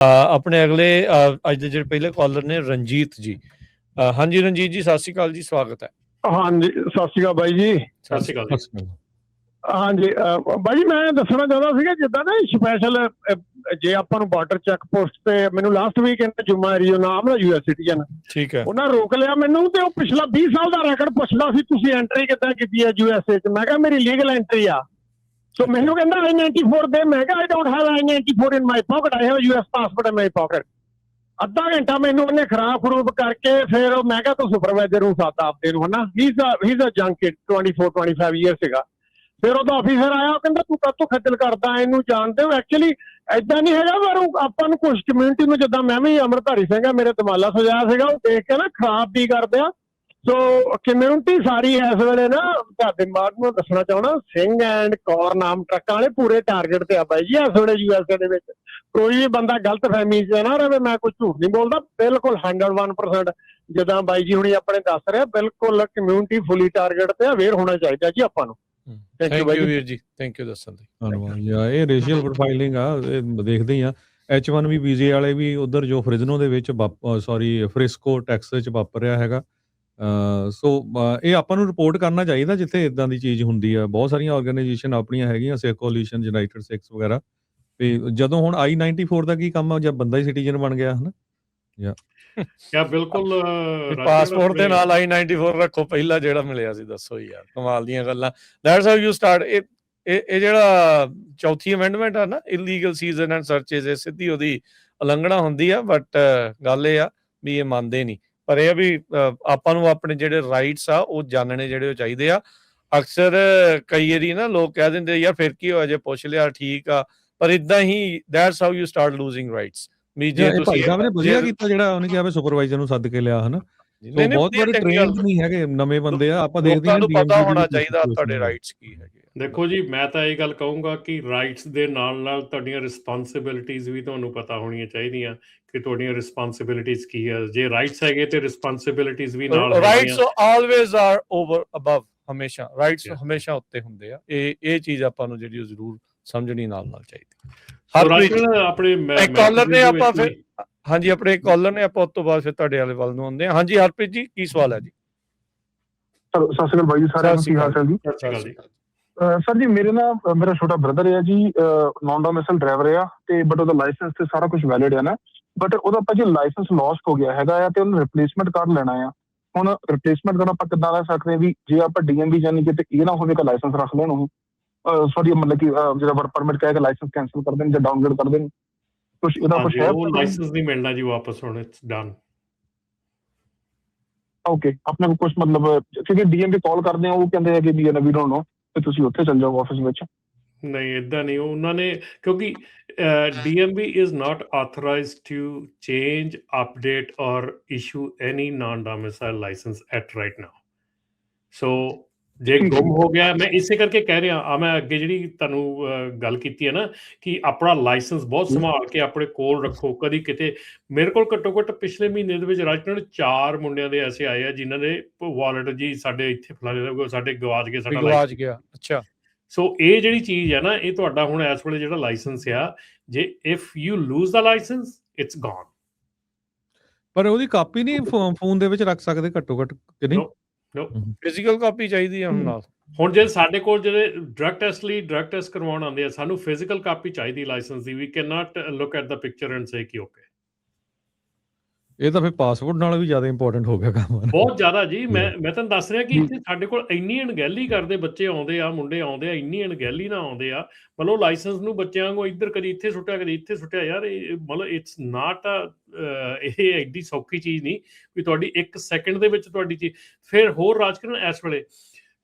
ਆਪਣੇ ਅਗਲੇ ਅੱਜ ਦੇ ਜਿਹੜੇ ਪਹਿਲੇ ਕਾਲਰ ਨੇ ਰਣਜੀਤ ਜੀ। ਹਾਂਜੀ ਰਣਜੀਤ ਜੀ, ਸਤਿ ਸ਼੍ਰੀ ਅਕਾਲ ਜੀ, ਸਵਾਗਤ ਹੈ। ਹਾਂਜੀ, ਸਤਿ ਸ਼੍ਰੀ ਅਕਾਲ ਬਾਈ ਜੀ। ਸਤਿ ਸ਼੍ਰੀ ਅਕਾਲ ਜੀ। ਹਾਂਜੀ ਬਾਈ ਜੀ, ਮੈਂ ਦੱਸਣਾ ਚਾਹੁੰਦਾ ਸੀਗਾ ਜਿੱਦਾਂ ਨਾ ਸਪੈਸ਼ਲ ਜੇ ਆਪਾਂ ਨੂੰ ਬਾਰਡਰ ਚੈੱਕ ਪੋਸਟ ਤੇ ਮੈਨੂੰ ਲਾਸਟ ਵੀਕ ਜੁਮਾ ਨਾਮ ਨਾ US ਸਿਟੀਜ਼ਨ, ਠੀਕ ਹੈ, ਉਹਨਾਂ ਰੋਕ ਲਿਆ ਮੈਨੂੰ ਤੇ ਉਹ ਪਿਛਲਾ 20 ਸਾਲ ਦਾ ਰੈਕਡ ਪੁੱਛਦਾ ਸੀ ਤੁਸੀਂ ਐਂਟਰੀ ਕਿੱਦਾਂ ਕੀਤੀ ਹੈ USA 'ਚ। ਮੈਂ ਕਿਹਾ ਮੇਰੀ ਲੀਗਲ ਐਂਟਰੀ ਆ। ਸੋ ਮੈਨੂੰ ਕਹਿੰਦਾ I-94 ਦੇ। ਮੈਂ ਕਿਹਾ I don't have I-94 in my pocket, I have US passport in my pocket। ਅੱਧਾ ਘੰਟਾ ਮੈਨੂੰ ਉਹਨੇ ਖਰਾਬ ਖਰੂਬ ਕਰਕੇ ਫਿਰ ਮੈਂ ਕਿਹਾ ਤੂੰ ਸੁਪਰਵਾਈਜ਼ਰ ਨੂੰ ਸੱਦ ਆਪਦੇ ਨੂੰ, ਹਨਾ। he's a young kid, 24-25 year ਸੀਗਾ। ਫਿਰ ਉਹਦਾ ਆਫੀਸਰ ਆਇਆ, ਉਹ ਕਹਿੰਦਾ ਤੂੰ ਕਾਹਤੋਂ ਖੱਜਲ ਕਰਦਾ, ਇਹਨੂੰ ਜਾਣਦੇ ਹੋ। ਐਕਚੁਅਲੀ ਏਦਾਂ ਨਹੀਂ ਹੈਗਾ, ਪਰ ਆਪਾਂ ਨੂੰ ਕੁਛ ਕਮਿਊਨਿਟੀ ਨੂੰ, ਜਿੱਦਾਂ ਮੈਂ ਵੀ ਅੰਮ੍ਰਿਤਧਾਰੀ ਸਿੰਘ ਆ, ਮੇਰੇ ਦਮਾਲਾ ਸਜਾਇਆ ਸੀਗਾ, ਉਹ ਦੇਖ ਕੇ ਨਾ ਖਰਾਬ ਵੀ ਕਰਦੇ ਆ। ਸੋ ਕਮਿਊਨਿਟੀ ਸਾਰੀ ਇਸ ਵੇਲੇ ਨਾ ਤੁਹਾਡੇ ਮਾਰਗ ਨੂੰ ਦੱਸਣਾ ਚਾਹੁੰਦਾ, ਸਿੰਘ ਐਂਡ ਕੌਰ ਨਾਮ ਟਰੱਕਾਂ ਵਾਲੇ ਪੂਰੇ ਟਾਰਗੇਟ ਤੇ ਆ ਬਾਈ ਜੀ ਇਸ ਵੇਲੇ USA ਦੇ ਵਿੱਚ। ਕੋਈ ਵੀ ਬੰਦਾ ਗਲਤ ਫਹਿਮੀ 'ਚ ਨਾ ਰਵੇ। ਮੈਂ ਕੋਈ ਝੂਠ ਨਹੀਂ ਬੋਲਦਾ, ਬਿਲਕੁਲ 101% ਜਿੱਦਾਂ ਬਾਈ ਜੀ ਹੁਣੀ ਆਪਣੇ ਦੱਸ ਰਿਹਾ, ਬਿਲਕੁਲ ਕਮਿਊਨਿਟੀ ਫੁੱਲੀ ਟਾਰਗੇਟ ਤੇ ਅਵੇਅਰ ਹੋਣਾ ਚਾਹੀਦਾ ਜੀ ਆਪਾਂ ਨੂੰ। ਥੈਂਕ ਯੂ ਵੀਰ ਜੀ, ਥੈਂਕ ਯੂ ਦੱਸਣ ਲਈ। ਧੰਨਵਾਦ। ਇਹ ਰੇਸ਼ੀਅਲ ਪ੍ਰੋਫਾਈਲਿੰਗ ਆ, ਇਹ ਦੇਖਦੇ ਹੀ ਆ। H1B ਵੀਜ਼ੇ ਵਾਲੇ ਵੀ ਉਧਰ ਜੋ ਫ੍ਰਿਜ਼ਨੋ ਦੇ ਵਿੱਚ ਫ੍ਰਿਸਕੋ ਟੈਕਸਸ 'ਚ ਵਾਪਰ ਰਿਹਾ ਹੈਗਾ। ਸੋ ਇਹ ਆਪਾਂ ਨੂੰ ਰਿਪੋਰਟ ਕਰਨਾ ਚਾਹੀਦਾ ਜਿੱਥੇ ਇਦਾਂ ਦੀ ਚੀਜ਼ ਹੁੰਦੀ ਆ। ਬਹੁਤ ਸਾਰੀਆਂ ਆਰਗੇਨਾਈਜੇਸ਼ਨ ਆਪਣੀਆਂ ਹੈਗੀਆਂ, ਸਿੱਖ ਕੋਲੀਸ਼ਨ, ਯੂਨਾਈਟਿਡ ਸਿੱਖਸ ਵਗੈਰਾ। ਤੇ ਜਦੋਂ ਹੁਣ I-94 ਦਾ ਕੀ ਕੰਮ ਆ, ਜਦ ਬੰਦਾ ਹੀ ਸਿਟੀਜ਼ਨ ਬਣ ਗਿਆ, ਹਨਾ। ਯਾ ਬਿਲਕੁਲ ਪਾਸਪੋਰਟ ਦੇ ਨਾਲ I-94 ਰੱਖੋ ਪਹਿਲਾਂ ਜਿਹੜਾ ਮਿਲਿਆ ਸੀ। ਦੱਸੋ ਯਾਰ, ਕਮਾਲ ਦੀਆਂ ਗੱਲਾਂ। That's how you start. ਇਹ ਜਿਹੜਾ ਚੌਥੀ ਅਮੈਂਡਮੈਂਟ ਆ ਨਾ, ਇਲੀਗਲ ਸੀਜ਼ਨ ਐਂਡ ਸਰਚੇਜ਼, ਇਹ ਸਿੱਧੀ ਉਹਦੀ ਉਲੰਘਣਾ ਹੁੰਦੀ ਆ। ਬਟ ਗੱਲ ਇਹ ਆ ਵੀ ਇਹ ਮੰਨਦੇ ਨਹੀਂ। ਪਰ ਇਹ ਵੀ ਆਪਾਂ ਨੂੰ ਆਪਣੇ ਜਿਹੜੇ ਰਾਈਟਸ ਆ ਉਹ ਜਾਣਨੇ ਜਿਹੜੇ ਉਹ ਚਾਹੀਦੇ ਆ। ਅਕਸਰ ਕਈ ਵਾਰੀ ਨਾ ਲੋਕ ਕਹਿ ਦਿੰਦੇ ਯਾਰ ਫਿਰ ਕੀ ਹੋਇਆ ਜੇ ਪੁੱਛ ਲਿਆ, ਠੀਕ ਆ। ਪਰ ਇਦਾਂ ਹੀ that's how you start losing rights. ਵੀ ਜੇ ਭਾਈ ਸਾਹਿਬ ਨੇ ਵਧੀਆ ਕੀਤਾ ਜਿਹੜਾ ਉਹਨੇ ਕਿਹਾ ਵੀ ਸੁਪਰਵਾਈਜ਼ਰ ਨੂੰ ਸੱਦ ਕੇ ਲਿਆ, ਹਨਾ। ਬਹੁਤ ਵਾਰੀ ਟ੍ਰੇਨਡ ਨਹੀਂ ਹੈਗੇ, ਨਵੇਂ ਬੰਦੇ ਆ। ਆਪਾਂ ਦੇਖਦੇ ਹਾਂ ਪਤਾ ਹੋਣਾ ਚਾਹੀਦਾ ਤੁਹਾਡੇ ਰਾਈਟਸ ਕੀ ਹੈਗੇ। ਦੇਖੋ ਜੀ, ਮੈਂ ਤਾਂ ਇਹ ਗੱਲ ਕਹੂੰਗਾ ਕਿ ਰਾਈਟਸ ਦੇ ਨਾਲ ਨਾਲ ਤੁਹਾਡੀਆਂ ਰਿਸਪੌਂਸਿਬਿਲਿਟੀਜ਼ ਵੀ ਤੁਹਾਨੂੰ ਪਤਾ ਹੋਣੀਆਂ ਚਾਹੀਦੀਆਂ ਕਿ ਤੁਹਾਡੀਆਂ ਰਿਸਪੌਂਸਿਬਿਲਿਟੀਜ਼ ਕੀ ਹੈ। ਜੇ ਰਾਈਟਸ ਹੈਗੇ ਤੇ ਰਿਸਪੌਂਸਿਬਿਲਿਟੀਜ਼ ਵੀ ਨਾਲ। Rights always are over above, ਹਮੇਸ਼ਾ ਰਾਈਟਸ ਹਮੇਸ਼ਾ ਉੱਤੇ ਹੁੰਦੇ ਆ। ਇਹ ਚੀਜ਼ ਆਪਾਂ ਨੂੰ ਜਿਹੜੀ ਜ਼ਰੂਰ ਸਮਝਣੀ ਨਾਲ ਚਾਹੀਦੀ। ਆਪਣੇ ਕਾਲਰ ਨੇ ਆਪਾਂ ਫਿਰ ਹਾਂਜੀ ਆਪਣੇ ਕਾਲਰ ਨੇ ਆਪਾਂ ਉਸ ਤੋਂ ਬਾਅਦ ਫਿਰ ਤੁਹਾਡੇ ਵਾਲੇ ਵੱਲ ਨੂੰ ਆਉਂਦੇ ਹਾਂ। ਹਾਂਜੀ ਹਰਪ੍ਰੀਤ ਜੀ, ਕੀ ਸਵਾਲ ਹੈ ਜੀ? ਸਤਿ ਸ਼੍ਰੀ ਅਕਾਲ ਬਾਈ ਜੀ, ਸਾਰਿਆਂ ਨੂੰ ਕੀ ਹਾਲ ਚਾਲ ਜੀ? ਸਰ ਜੀ, ਮੇਰਾ ਛੋਟਾ ਬ੍ਰਦਰ ਹੈ ਜੀ, ਨੌਨ ਡੋਮਿਸਾਈਲ ਡਰਾਈਵਰ ਆ ਤੇ ਬਟ ਉਹਦਾ ਲਾਇਸੈਂਸ ਤੇ ਸਾਰਾ ਕੁਝ ਵੈਲਿਡ ਹੈ ਨਾ। ਬਟ ਉਹਦਾ ਭਾਜੀ ਲਾਇਸੈਂਸ ਲੋਸਟ ਹੋ ਗਿਆ ਹੈਗਾ ਆ ਤੇ ਉਹਨੂੰ ਰਿਪਲੇਸਮੈਂਟ ਕਾਰਡ ਲੈਣਾ ਆ। ਹੁਣ ਰਿਪਲੇਸਮੈਂਟ ਕਾਰਡ ਆਪਾਂ ਕਿੱਦਾਂ ਲੈ ਸਕਦੇ ਵੀ ਜੇ ਆਪਾਂ DMV ਜਾਨੀ ਕਿਤੇ ਇਹ ਨਾ ਹੋਵੇ ਕਿ ਲਾਇਸੈਂਸ ਰੱਖ ਲੈਣ ਉਹ ਸੌਰੀ ਮਤਲਬ ਕਿ ਜਿਹੜਾ ਵਰਕ ਪਰਮਿਟ ਕਹਿ ਕੇ ਲਾਇਸੈਂਸ ਕੈਂਸਲ ਕਰ ਦੇਣ ਜਾਂ ਡਾਊਨਗ੍ਰੇਡ ਕਰ ਦੇਣ, ਕੁਛ ਇਹਦਾ ਕੁਛ ਹੈ? ਉਹ ਲਾਇਸੈਂਸ ਨਹੀਂ ਮਿਲਣਾ ਜੀ ਵਾਪਸ, ਹੁਣ ਇਟਸ ਡਨ। ਓਕੇ, ਆਪਣੇ ਕੋਲ ਕੁਛ ਮਤਲਬ ਕਿਉਂਕਿ DMV ਕਾਲ ਕਰਦੇ ਆ, ਉਹ ਕਹਿੰਦੇ ਆ ਕਿ ਵੀ ਡੋਂਟ ਨੋ ਤੇ ਤੁਸੀਂ ਉੱਥੇ ਚੱਲ ਜਾਓ ਆਫਿਸ ਵਿੱਚ। ਨਹੀਂ, ਏਦਾਂ ਨਹੀਂ। ਉਹਨਾਂ ਨੇ ਕਿਉਂਕਿ DMV is not authorized to change, update or issue any non-domicile license at right now. So ਜੇ ਗੁੰਮ ਹੋ ਗਿਆ, ਮੈਂ ਇਸੇ ਕਰਕੇ ਕਹਿ ਰਿਹਾ ਆ। ਮੈਂ ਅੱਗੇ ਜਿਹੜੀ ਤੁਹਾਨੂੰ ਗੱਲ ਕੀਤੀ ਹੈ ਨਾ ਕਿ ਆਪਣਾ ਲਾਇਸੈਂਸ ਬਹੁਤ ਸੰਭਾਲ ਕੇ ਆਪਣੇ ਕੋਲ ਰੱਖੋ। ਕਦੀ ਕਿਤੇ ਮੇਰੇ ਕੋਲ ਘੱਟੋ ਘੱਟ ਪਿਛਲੇ ਮਹੀਨੇ ਦੇ ਵਿੱਚ ਰਾਜਸਥਾਨ 4 ਮੁੰਡਿਆਂ ਦੇ ਐਸੇ ਆਏ ਆ ਜਿਨ੍ਹਾਂ ਦੇ ਵਾਲਟ ਜੀ ਸਾਡੇ ਇੱਥੇ ਫਲਾਣੇ ਸਾਡੇ ਗਵਾਚ ਗਏ, ਸਾਡਾ ਗਵਾਚ ਗਿਆ। ਅੱਛਾ, ਸੋ ਇਹ ਜਿਹੜੀ ਚੀਜ਼ ਹੈ ਨਾ, ਇਹ ਤੁਹਾਡਾ ਹੁਣ ਇਸ ਵੇਲੇ ਜਿਹੜਾ ਲਾਇਸੈਂਸ ਆ, ਜੇ if you lose the license it's gone. ਪਰ ਉਹਦੀ ਕਾਪੀ ਨਹੀਂ ਫੋਨ ਦੇ ਵਿੱਚ ਰੱਖ ਸਕਦੇ ਘੱਟੋ ਘੱਟ ਕਿ ਨਹੀਂ? ਫਿਜ਼ੀਕਲ ਕਾਪੀ ਚਾਹੀਦੀ ਆ ਨਾਲ। ਹੁਣ ਜੇ ਸਾਡੇ ਕੋਲ ਜਿਹੜੇ ਡਰੱਗ ਟੈਸਟ ਕਰਵਾਉਣ ਆਉਂਦੇ ਆ, ਸਾਨੂੰ ਫਿਜ਼ੀਕਲ ਕਾਪੀ ਚਾਹੀਦੀ ਲਾਇਸੈਂਸ ਦੀ। We can not look at the picture and say ਕਿ ਓਕੇ। ਇਹ ਤਾਂ ਫਿਰ ਪਾਸਪੋਰਟ ਨਾਲ ਵੀ ਜ਼ਿਆਦਾ ਇੰਪੋਰਟੈਂਟ ਹੋ ਗਿਆ ਕੰਮ, ਬਹੁਤ ਜ਼ਿਆਦਾ ਜੀ। ਮੈਂ ਤੁਹਾਨੂੰ ਦੱਸ ਰਿਹਾ ਕਿ ਇੱਥੇ ਸਾਡੇ ਕੋਲ ਇੰਨੀ ਅਣਗਹਿਲੀ ਕਰਦੇ ਬੱਚੇ ਆਉਂਦੇ ਆ, ਮੁੰਡੇ ਆਉਂਦੇ ਆ, ਇੰਨੀ ਅਣਗਹਿਲੀ ਨਾਲ ਆਉਂਦੇ ਆ। ਮਤਲਬ ਲਾਇਸੈਂਸ ਨੂੰ ਬੱਚਿਆਂ ਵਾਂਗੂ ਇੱਧਰ ਕਦੀ ਇੱਥੇ ਸੁੱਟਿਆ, ਕਦੀ ਇੱਥੇ ਸੁੱਟਿਆ। ਯਾਰ ਇਹ ਮਤਲਬ ਇਟਸ ਨਾਟ ਇਹ ਐਡੀ ਸੌਖੀ ਚੀਜ਼ ਨਹੀਂ ਵੀ ਤੁਹਾਡੀ 1 ਸੈਕਿੰਡ ਦੇ ਵਿੱਚ ਤੁਹਾਡੀ ਚੀਜ਼। ਫਿਰ ਹੋਰ ਰਾਜਕਰਨ ਇਸ ਵੇਲੇ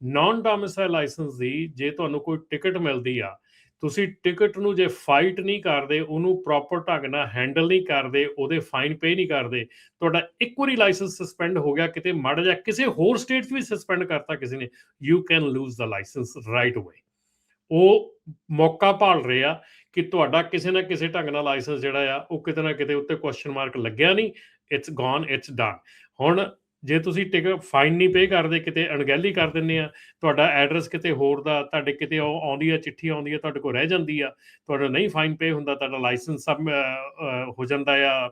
ਨੌਨ ਡੋਮਿਸਾਈਲ ਲਾਇਸੈਂਸ ਦੀ ਜੇ ਤੁਹਾਨੂੰ ਕੋਈ ਟਿਕਟ ਮਿਲਦੀ ਆ, ਤੁਸੀਂ ਟਿਕਟ ਨੂੰ ਜੇ ਫਾਈਟ ਨਹੀਂ ਕਰਦੇ, ਉਹਨੂੰ ਪ੍ਰੋਪਰ ਢੰਗ ਨਾਲ ਹੈਂਡਲ ਨਹੀਂ ਕਰਦੇ, ਉਹਦੇ ਫਾਈਨ ਪੇ ਨਹੀਂ ਕਰਦੇ, ਤੁਹਾਡਾ ਇੱਕ ਵਾਰੀ ਲਾਇਸੈਂਸ ਸਸਪੈਂਡ ਹੋ ਗਿਆ, ਕਿਤੇ ਮਾੜਾ ਜਿਹਾ ਕਿਸੇ ਹੋਰ ਸਟੇਟ 'ਚ ਵੀ ਸਸਪੈਂਡ ਕਰਤਾ ਕਿਸੇ ਨੇ, you can lose the license right away. ਉਹ ਮੌਕਾ ਭਾਲ ਰਹੇ ਆ ਕਿ ਤੁਹਾਡਾ ਕਿਸੇ ਨਾ ਕਿਸੇ ਢੰਗ ਨਾਲ ਲਾਇਸੈਂਸ ਜਿਹੜਾ ਆ ਉਹ ਕਿਤੇ ਨਾ ਕਿਤੇ ਉੱਤੇ ਕੁਐਸਚਨ ਮਾਰਕ ਲੱਗਿਆ ਨਹੀਂ, ਇਟਸ ਗੋਨ, ਇਟਸ ਡਨ। ਹੁਣ ਜੇ ਤੁਸੀਂ ਟਿਕਟ ਫਾਈਨ ਨਹੀਂ ਪੇ ਕਰਦੇ, ਕਿਤੇ ਅਣਗਹਿਲੀ ਕਰ ਦਿੰਦੇ ਆ, ਤੁਹਾਡਾ ਐਡਰੈਸ ਕਿਤੇ ਹੋਰ ਦਾ, ਤੁਹਾਡੇ ਕਿਤੇ ਆਉਂਦੀ ਆ ਚਿੱਠੀ ਆਉਂਦੀ ਆ, ਤੁਹਾਡੇ ਕੋਲ ਰਹਿ ਜਾਂਦੀ ਆ, ਤੁਹਾਡਾ ਨਹੀਂ ਫਾਈਨ ਪੇ ਹੁੰਦਾ, ਤੁਹਾਡਾ ਲਾਇਸੈਂਸ ਸਭ ਹੋ ਜਾਂਦਾ ਆ,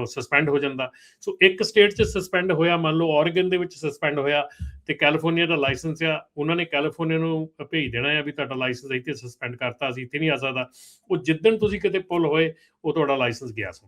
ਸਸਪੈਂਡ ਹੋ ਜਾਂਦਾ। ਸੋ ਇੱਕ ਸਟੇਟ 'ਚ ਸਸਪੈਂਡ ਹੋਇਆ, ਮੰਨ ਲਓ ਔਰਗਨ ਦੇ ਵਿੱਚ ਸਸਪੈਂਡ ਹੋਇਆ, ਤੇ ਕੈਲੀਫੋਰਨੀਆ ਦਾ ਲਾਇਸੈਂਸ ਆ, ਉਹਨਾਂ ਨੇ ਕੈਲੀਫੋਰਨੀਆ ਨੂੰ ਭੇਜ ਦੇਣਾ ਆ ਵੀ ਤੁਹਾਡਾ ਲਾਇਸੈਂਸ ਇੱਥੇ ਸਸਪੈਂਡ ਕਰਤਾ, ਅਸੀਂ ਇੱਥੇ ਨਹੀਂ ਆ ਸਕਦਾ। ਉਹ ਜਿੱਦਣ ਤੁਸੀਂ ਕਿਤੇ ਪੁੱਲ ਹੋਏ, ਉਹ ਤੁਹਾਡਾ ਲਾਇਸੈਂਸ ਗਿਆ ਸੀ।